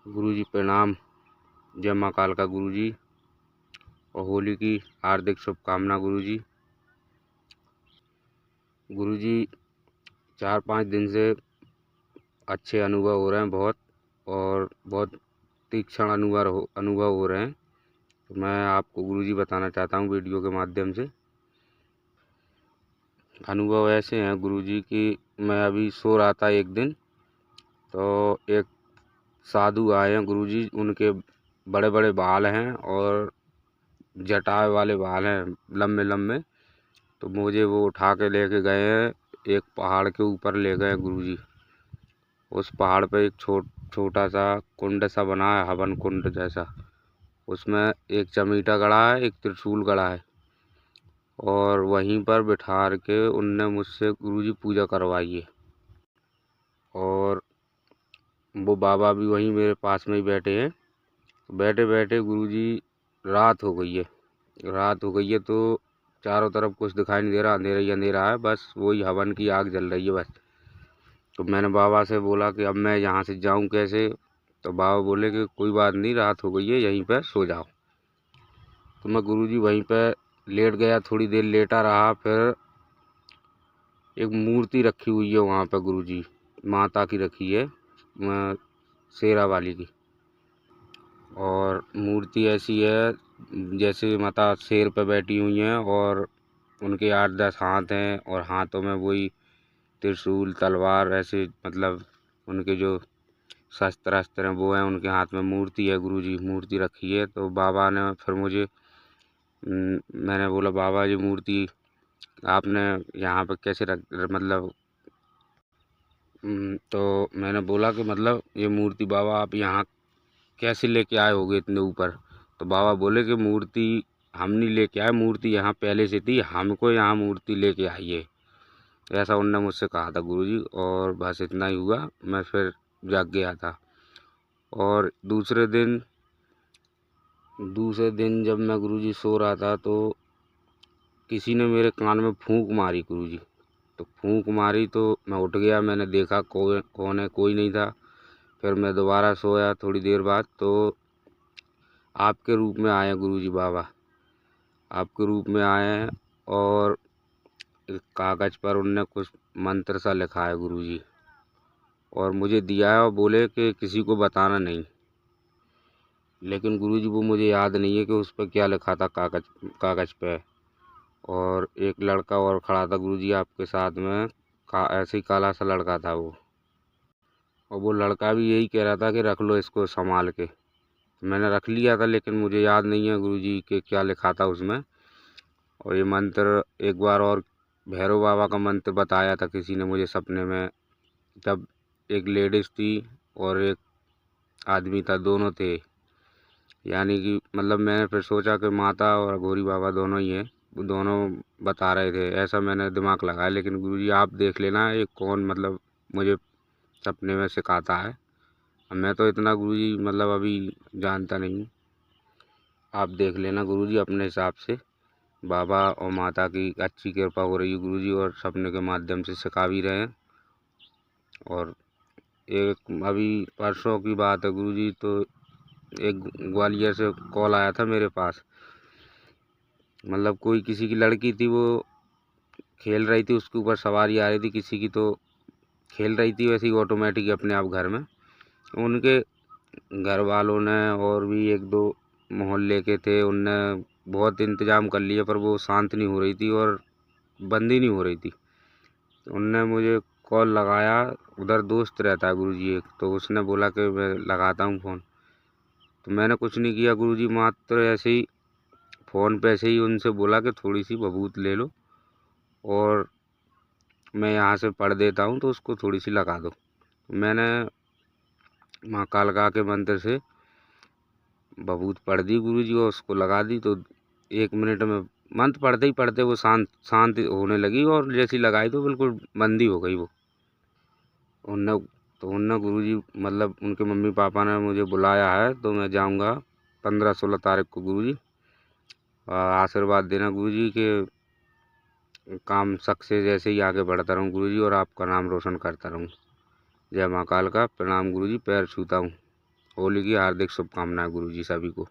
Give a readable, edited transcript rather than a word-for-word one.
गुरुजी प्रणाम। जय माँ कालका गुरुजी, और होली की हार्दिक शुभकामना गुरुजी। गुरुजी 4-5 दिन से अच्छे अनुभव हो रहे हैं बहुत, और बहुत तीक्ष्ण अनुभव हो रहे हैं। तो मैं आपको गुरुजी बताना चाहता हूँ वीडियो के माध्यम से। अनुभव ऐसे हैं गुरुजी कि मैं अभी सो रहा था एक दिन, तो एक साधु आए हैं गुरुजी। उनके बड़े बड़े बाल हैं और जटाए वाले बाल हैं, लंबे लंबे। तो मुझे वो उठा के लेके गए हैं, एक पहाड़ के ऊपर ले गए गुरुजी। उस पहाड़ पे एक छोटा सा कुंड सा बना है, हवन कुंड जैसा। उसमें एक चमीटा गड़ा है, एक त्रिशूल गड़ा है, और वहीं पर बिठा के उनने मुझसे गुरुजी पूजा करवाई है। और वो बाबा भी वहीं मेरे पास में ही बैठे हैं। बैठे बैठे गुरुजी रात हो गई है। तो चारों तरफ कुछ दिखाई नहीं दे रहा, अंधेरा ही अंधेरा है, बस वही हवन की आग जल रही है बस। तो मैंने बाबा से बोला कि अब मैं यहाँ से जाऊँ कैसे। तो बाबा बोले कि कोई बात नहीं, रात हो गई है, यहीं पर सो जाओ। तो मैं गुरुजी वहीं पर लेट गया, थोड़ी देर लेटा रहा। फिर एक मूर्ति रखी हुई है वहाँ पर गुरुजी, माता की रखी है, शेरा वाली की। और मूर्ति ऐसी है जैसे माता शेर पे बैठी हुई हैं, और उनके 8-10 हाथ हैं, और हाथों में वही त्रिशूल तलवार ऐसे, मतलब उनके जो शस्त्र अस्त्र हैं वो हैं उनके हाथ में। मूर्ति है गुरुजी, मूर्ति रखी है। तो बाबा ने फिर मुझे मैंने बोला बाबा जी मूर्ति आपने यहाँ पे कैसे रख, मतलब तो मैंने बोला कि मतलब ये मूर्ति बाबा आप यहाँ कैसे लेके आए होगे इतने ऊपर। तो बाबा बोले कि मूर्ति हम नहीं लेके आए, मूर्ति यहाँ पहले से थी, हमको यहाँ मूर्ति लेके आई है। ऐसा उनने मुझसे कहा था गुरुजी। और बस इतना ही हुआ, मैं फिर जाग गया था। और दूसरे दिन जब मैं गुरुजी सो रहा था, तो किसी ने मेरे कान में फूंक मारी गुरुजी। तो फूंक मारी तो मैं उठ गया, मैंने देखा कौन है, कोई नहीं था। फिर मैं दोबारा सोया थोड़ी देर बाद, तो आपके रूप में आए गुरुजी बाबा, आपके रूप में आए हैं। और एक कागज़ पर उनने कुछ मंत्र सा लिखा है गुरुजी, और मुझे दिया है, और बोले कि किसी को बताना नहीं। लेकिन गुरुजी वो मुझे याद नहीं है कि उस पर क्या लिखा था कागज़ पे। और एक लड़का और खड़ा था गुरुजी आपके साथ में, ऐसे ही काला सा लड़का था वो। और वो लड़का भी यही कह रहा था कि रख लो इसको संभाल के। मैंने रख लिया था, लेकिन मुझे याद नहीं है गुरुजी के क्या लिखा था उसमें। और ये मंत्र एक बार और भैरव बाबा का मंत्र बताया था किसी ने मुझे सपने में। तब एक लेडीज़ थी और एक आदमी था, दोनों थे। यानी कि मतलब मैंने फिर सोचा कि माता और अघोरी बाबा दोनों ही हैं, वो दोनों बता रहे थे, ऐसा मैंने दिमाग लगाया। लेकिन गुरुजी आप देख लेना ये कौन, मतलब मुझे सपने में सिखाता है। अब मैं तो इतना गुरुजी मतलब अभी जानता नहीं। आप देख लेना गुरुजी अपने हिसाब से। बाबा और माता की अच्छी कृपा हो रही है गुरुजी, और सपने के माध्यम से सिखा भी रहे हैं। और एक अभी परसों की बात है गुरुजी, तो एक ग्वालियर से कॉल आया था मेरे पास। मतलब कोई किसी की लड़की थी, वो खेल रही थी, उसके ऊपर सवारी आ रही थी किसी की, तो खेल रही थी वैसे ही ऑटोमेटिक अपने आप घर में। उनके घर वालों ने और भी एक दो मोहल्ले के थे, उनने बहुत इंतज़ाम कर लिया, पर वो शांत नहीं हो रही थी और बंद ही नहीं हो रही थी। तो उनने मुझे कॉल लगाया, उधर दोस्त रहता है गुरुजी एक, तो उसने बोला कि मैं लगाता हूँ फ़ोन। तो मैंने कुछ नहीं किया गुरुजी, मात्र ऐसे ही फ़ोन पे ऐसे ही उनसे बोला कि थोड़ी सी बबूत ले लो, और मैं यहाँ से पढ़ देता हूँ तो उसको थोड़ी सी लगा दो। मैंने माँ कालका के मंत्र से बबूत पढ़ दी गुरुजी, और उसको लगा दी। तो 1 मिनट में मंत्र पढ़ते ही पढ़ते वो शांत शांत होने लगी, और जैसी लगाई तो बिल्कुल बंदी हो गई वो। उनने उनने गुरुजी मतलब उनके मम्मी पापा ने मुझे बुलाया है, तो मैं जाऊंगा 15-16 तारीख को गुरुजी। आशीर्वाद देना गुरुजी के काम सक्सेस जैसे ही आगे बढ़ता रहूं गुरुजी, और आपका नाम रोशन करता रहूं। जय माँ कालका। प्रणाम गुरुजी, पैर छूता हूँ। होली की हार्दिक शुभकामनाएं गुरुजी सभी को।